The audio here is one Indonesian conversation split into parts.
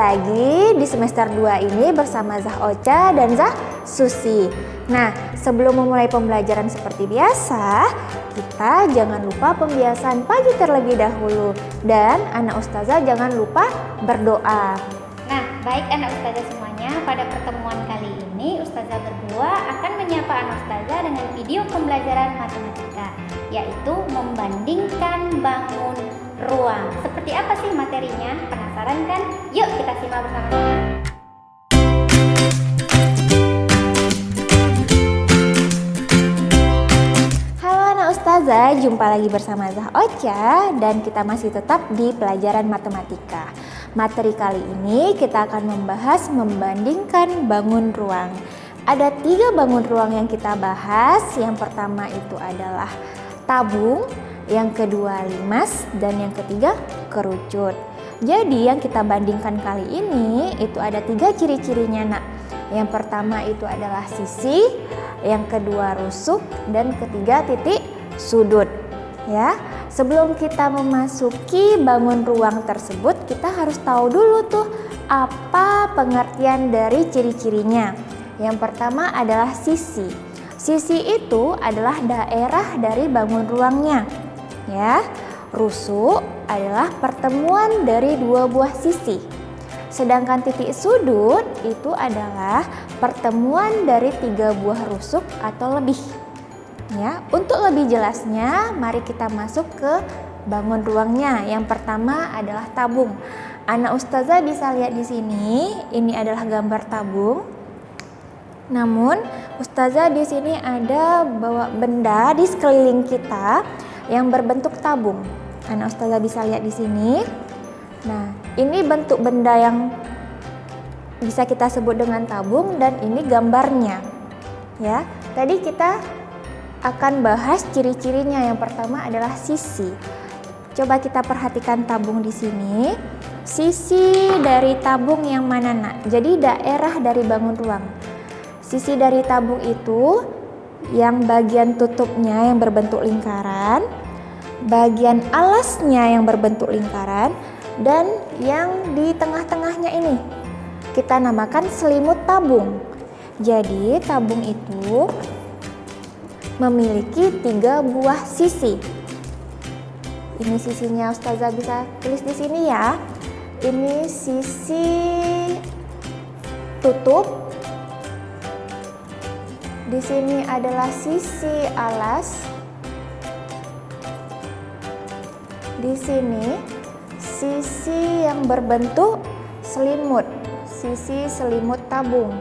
lagi di semester 2 ini bersama Zah Ocha dan Zah Susi. Nah, sebelum memulai pembelajaran seperti biasa, kita jangan lupa pembiasaan pagi terlebih dahulu. Dan anak ustazah jangan lupa berdoa. Nah, baik anak ustazah semuanya, pada pertemuan kali ini ustazah berdua akan menyapa anak ustazah dengan video pembelajaran matematika, yaitu membandingkan bangun ruang. Seperti apa sih materinya? Penasaran kan? Yuk kita simak bersama-sama. Halo anak ustazah, jumpa lagi bersama Zah Ocha dan kita masih tetap di pelajaran matematika. Materi kali ini kita akan membahas membandingkan bangun ruang. Ada 3 bangun ruang yang kita bahas. Yang pertama itu adalah tabung, yang kedua limas, dan yang ketiga kerucut. Jadi yang kita bandingkan kali ini itu ada 3 ciri-cirinya nak. Yang pertama itu adalah sisi, yang kedua rusuk, dan ketiga titik sudut. Ya, sebelum kita memasuki bangun ruang tersebut, kita harus tahu dulu tuh apa pengertian dari ciri-cirinya. Yang pertama adalah sisi. Sisi itu adalah daerah dari bangun ruangnya. Ya, rusuk adalah pertemuan dari 2 buah sisi. Sedangkan titik sudut itu adalah pertemuan dari 3 buah rusuk atau lebih. Ya, untuk lebih jelasnya, mari kita masuk ke bangun ruangnya. Yang pertama adalah tabung. Anak ustazah bisa lihat di sini, ini adalah gambar tabung. Namun, ustazah di sini ada bawa benda di sekeliling kita yang berbentuk tabung. Anak ustazah bisa lihat di sini. Nah, ini bentuk benda yang bisa kita sebut dengan tabung dan ini gambarnya. Ya, tadi kita akan bahas ciri-cirinya. Yang pertama adalah sisi. Coba kita perhatikan tabung di sini. Sisi dari tabung yang mana nak? Jadi daerah dari bangun ruang. Sisi dari tabung itu yang bagian tutupnya yang berbentuk lingkaran, bagian alasnya yang berbentuk lingkaran, dan yang di tengah-tengahnya ini kita namakan selimut tabung. Jadi tabung itu memiliki 3 buah sisi. Ini sisinya ustazah bisa tulis di sini ya. Ini sisi tutup. Di sini adalah sisi alas. Di sini sisi yang berbentuk selimut, sisi selimut tabung.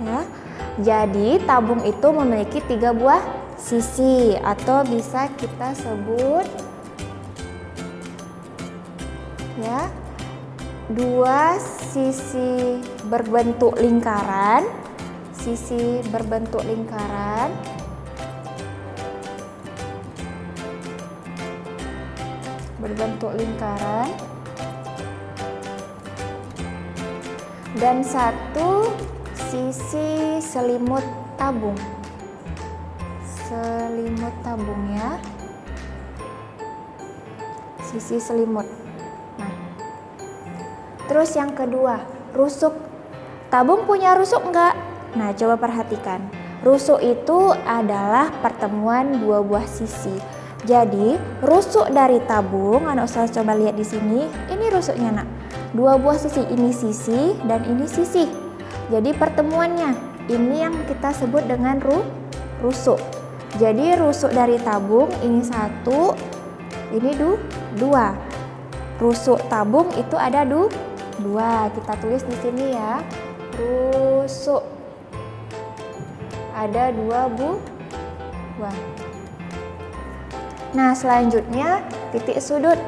Ya. Jadi tabung itu memiliki 3 buah sisi atau bisa kita sebut ya 2 sisi berbentuk lingkaran, sisi berbentuk lingkaran, dan 1 sisi selimut tabung. Selimut tabung ya. Sisi selimut. Nah, terus yang kedua, rusuk. Tabung punya rusuk enggak? Nah, coba perhatikan. Rusuk itu adalah pertemuan 2 buah sisi. Jadi, rusuk dari tabung, anak ustazah coba lihat di sini. Ini rusuknya, nak. 2 buah sisi, ini sisi dan ini sisi. Jadi pertemuannya, ini yang kita sebut dengan rusuk. Jadi rusuk dari tabung ini 1, ini 2. Rusuk tabung itu ada 2. Kita tulis di sini ya. Rusuk. Ada 2 buah. Nah, selanjutnya titik sudut.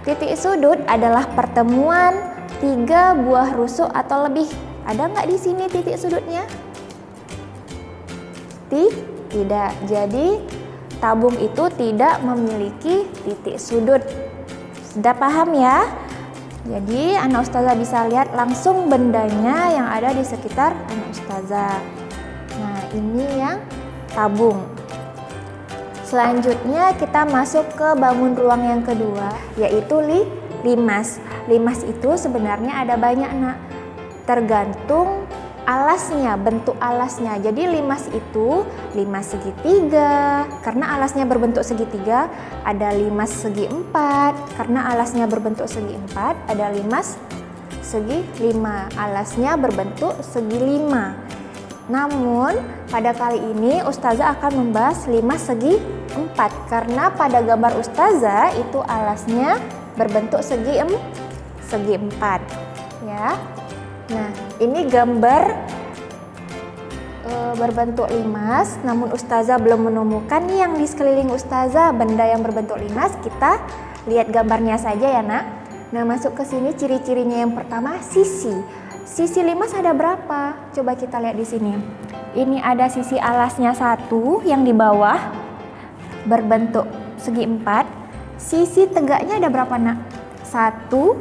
Titik sudut adalah pertemuan 3 buah rusuk atau lebih. Ada nggak di sini titik sudutnya? Tidak. Jadi tabung itu tidak memiliki titik sudut. Sudah paham ya? Jadi anak ustazah bisa lihat langsung bendanya yang ada di sekitar anak ustazah. Nah, ini yang tabung. Selanjutnya kita masuk ke bangun ruang yang kedua, yaitu limas. Limas itu sebenarnya ada banyak nak, tergantung alasnya, bentuk alasnya. Jadi limas itu limas segitiga, karena alasnya berbentuk segitiga. Ada limas segi 4, karena alasnya berbentuk segi 4. Ada limas segi 5, alasnya berbentuk segi 5. Namun pada kali ini Ustazah akan membahas limas segi 4, karena pada gambar Ustazah itu alasnya berbentuk segi 4 ya. Nah, ini gambar berbentuk limas, namun Ustazah belum menemukan nih yang di sekeliling Ustazah benda yang berbentuk limas. Kita lihat gambarnya saja ya nak. Nah, masuk ke sini ciri-cirinya yang pertama sisi. Sisi limas ada berapa? Coba kita lihat di sini. Ini ada sisi alasnya 1 yang di bawah berbentuk segi 4. Sisi tegaknya ada berapa nak? 1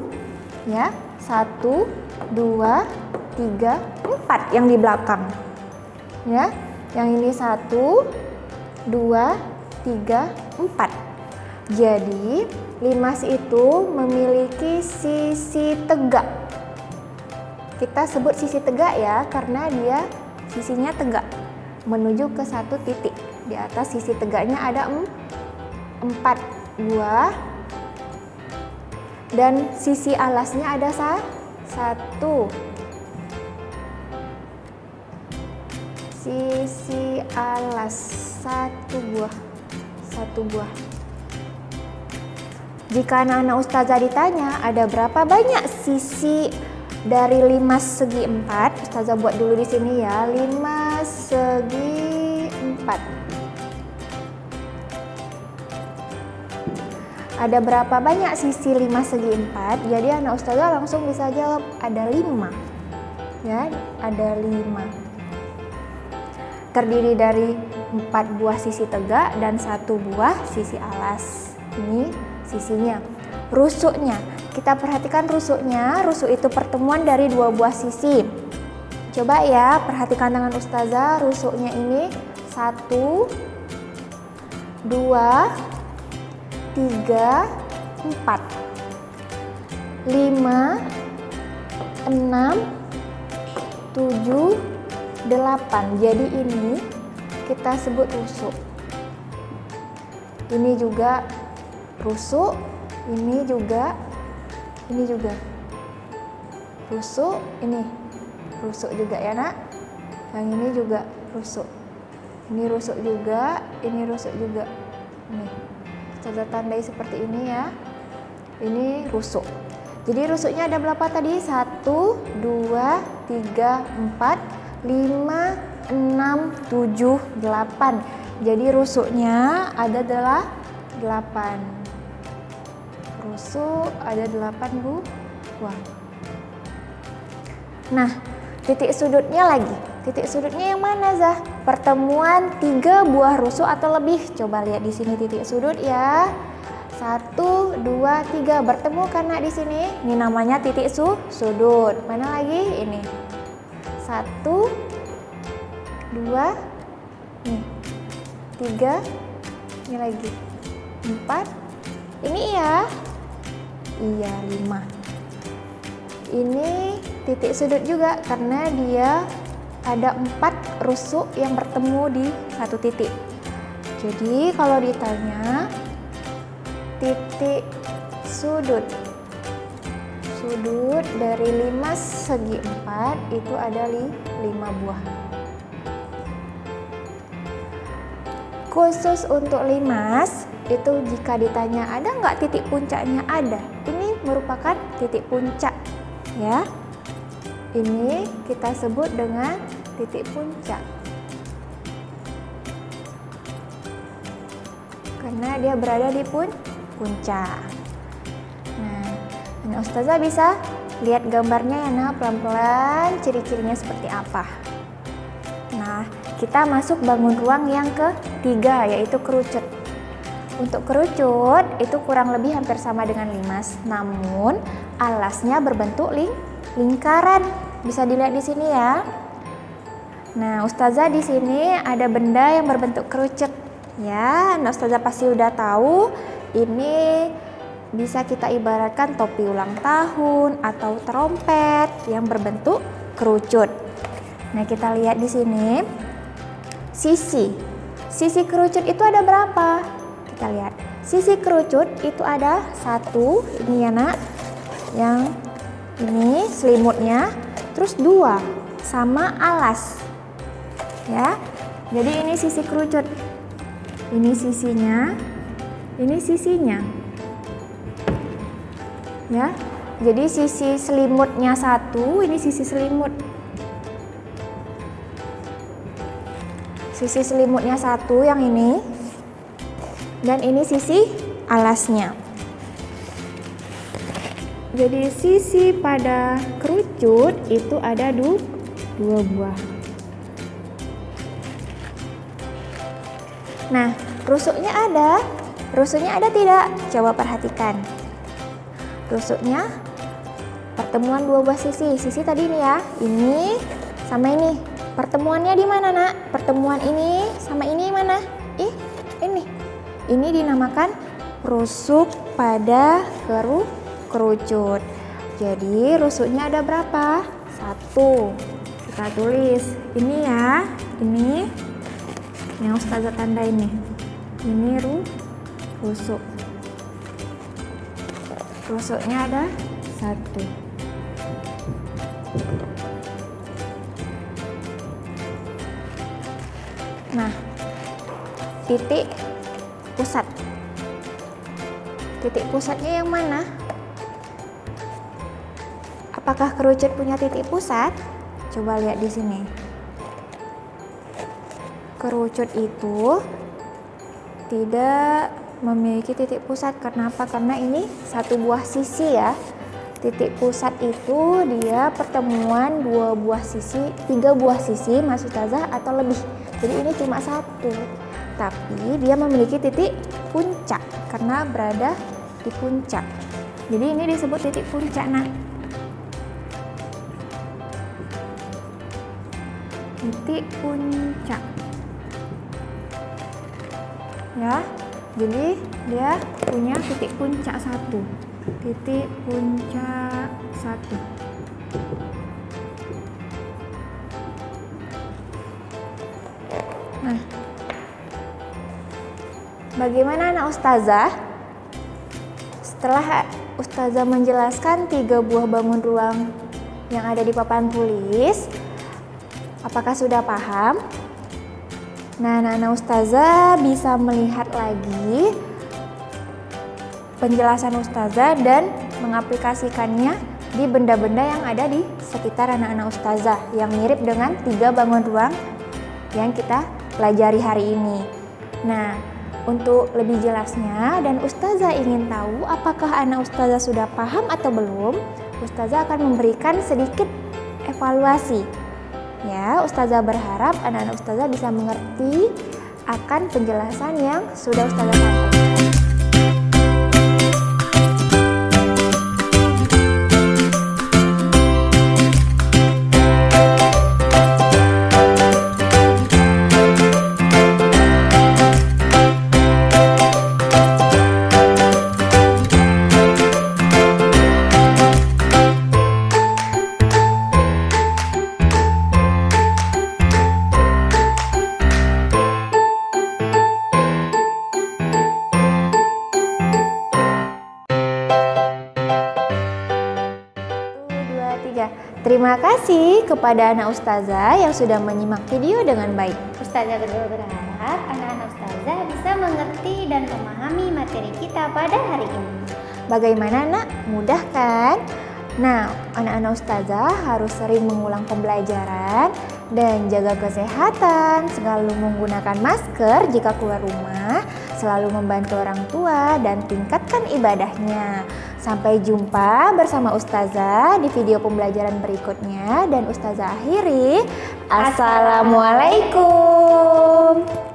ya, 1, 2, 3, 4 yang di belakang ya. Yang ini 1, 2, 3, 4. Jadi limas itu memiliki sisi tegak. Kita sebut sisi tegak ya, karena dia sisinya tegak menuju ke satu titik. Di atas sisi tegaknya ada 4 buah, dan sisi alasnya ada 1. Sisi alas 1 buah. Jika anak-anak Ustazah ditanya ada berapa banyak sisi dari limas segi 4, Ustazah buat dulu di sini ya, limas segi 4. Ada berapa banyak sisi limas segi 4? Jadi anak Ustazah langsung bisa jawab ada 5 ya, ada 5. Terdiri dari 4 buah sisi tegak dan 1 buah sisi alas. Ini sisinya. Rusuknya, kita perhatikan rusuknya. Rusuk itu pertemuan dari 2 buah sisi. Coba ya, perhatikan tangan Ustazah. Rusuknya ini 1, 2, 3, 4, 5, 6, 7, 8. Jadi ini kita sebut rusuk. Ini juga rusuk, ini juga rusuk, ini rusuk juga ya nak. Yang ini juga rusuk. Ini rusuk juga, ini rusuk juga. Nih, kita tandai seperti ini ya. Ini rusuk. Jadi rusuknya ada berapa tadi? 1, 2, 3, 4, 5, 6, 7, 8. Jadi rusuknya ada 8. Rusuk ada 8 buah. Nah, titik sudutnya lagi. Titik sudutnya yang mana Zah? Pertemuan 3 buah rusuk atau lebih. Coba lihat di sini titik sudut ya. 1, 2, 3 bertemu karena di sini. Ini namanya titik sudut. Mana lagi? Ini. 1, 2, nih, 3, ini lagi, 4, ini ya, iya 5. Ini titik sudut juga karena dia ada 4 rusuk yang bertemu di satu titik. Jadi kalau ditanya titik sudut dari limas segi 4 itu ada 5 buah. Khusus untuk limas itu jika ditanya ada nggak titik puncaknya, ada. Ini merupakan titik puncak ya. Ini kita sebut dengan titik puncak karena dia berada di puncak. Nah, Ustazah bisa lihat gambarnya ya nah, pelan-pelan ciri-cirinya seperti apa. Nah, kita masuk bangun ruang yang ketiga, yaitu kerucut. Untuk kerucut itu kurang lebih hampir sama dengan limas, namun alasnya berbentuk lingkaran. Bisa dilihat di sini ya. Nah, Ustazah di sini ada benda yang berbentuk kerucut. Ya, anak ustazah pasti udah tahu ini bisa kita ibaratkan topi ulang tahun atau trompet yang berbentuk kerucut. Nah, kita lihat di sini sisi kerucut itu ada berapa? Kita lihat sisi kerucut itu ada 1, ini ya nak, yang ini selimutnya, terus 2 sama alas ya. Jadi ini sisi kerucut, ini sisinya, ini sisinya ya. Jadi sisi selimutnya 1, ini sisi selimut, sisi selimutnya 1 yang ini, dan ini sisi alasnya. Jadi sisi pada kerucut itu ada 2 buah. Nah, rusuknya ada tidak? Coba perhatikan. Rusuknya pertemuan 2 buah sisi tadi ini ya, ini sama ini. Pertemuannya di mana nak? Pertemuan ini sama ini mana? Ini dinamakan rusuk pada kerucut. Jadi rusuknya ada berapa? 1. Kita tulis ini ya, ini yang ustazah tanda ini rusuk. Rusuknya ada 1. Nah, titik pusatnya yang mana? Apakah kerucut punya titik pusat? Coba lihat di sini. Kerucut itu tidak memiliki titik pusat. Kenapa? Karena ini 1 buah sisi ya. Titik pusat itu dia pertemuan 2 buah sisi, 3 buah sisi maksud ustazah atau lebih. Jadi ini cuma 1. Tapi dia memiliki titik puncak karena berada di puncak. Jadi ini disebut titik puncak nak. Titik puncak. Ya, jadi dia punya titik puncak 1. Titik puncak 1. Nah, bagaimana anak ustazah? Setelah ustazah menjelaskan 3 buah bangun ruang yang ada di papan tulis, apakah sudah paham? Nah, anak ustazah bisa melihat lagi penjelasan ustazah dan mengaplikasikannya di benda-benda yang ada di sekitar anak-anak ustazah yang mirip dengan 3 bangun ruang yang kita pelajari hari ini. Nah, untuk lebih jelasnya dan ustazah ingin tahu apakah anak ustazah sudah paham atau belum, ustazah akan memberikan sedikit evaluasi. Ya, ustazah berharap anak-anak ustazah bisa mengerti akan penjelasan yang sudah ustazah sampaikan. Terima kasih kepada anak ustazah yang sudah menyimak video dengan baik. Ustazah berharap anak-anak ustazah bisa mengerti dan memahami materi kita pada hari ini. Bagaimana nak? Mudah kan? Nah, anak-anak ustazah harus sering mengulang pembelajaran dan jaga kesehatan, selalu menggunakan masker jika keluar rumah, selalu membantu orang tua dan tingkatkan ibadahnya. Sampai jumpa bersama ustazah di video pembelajaran berikutnya dan ustazah akhiri. Assalamualaikum.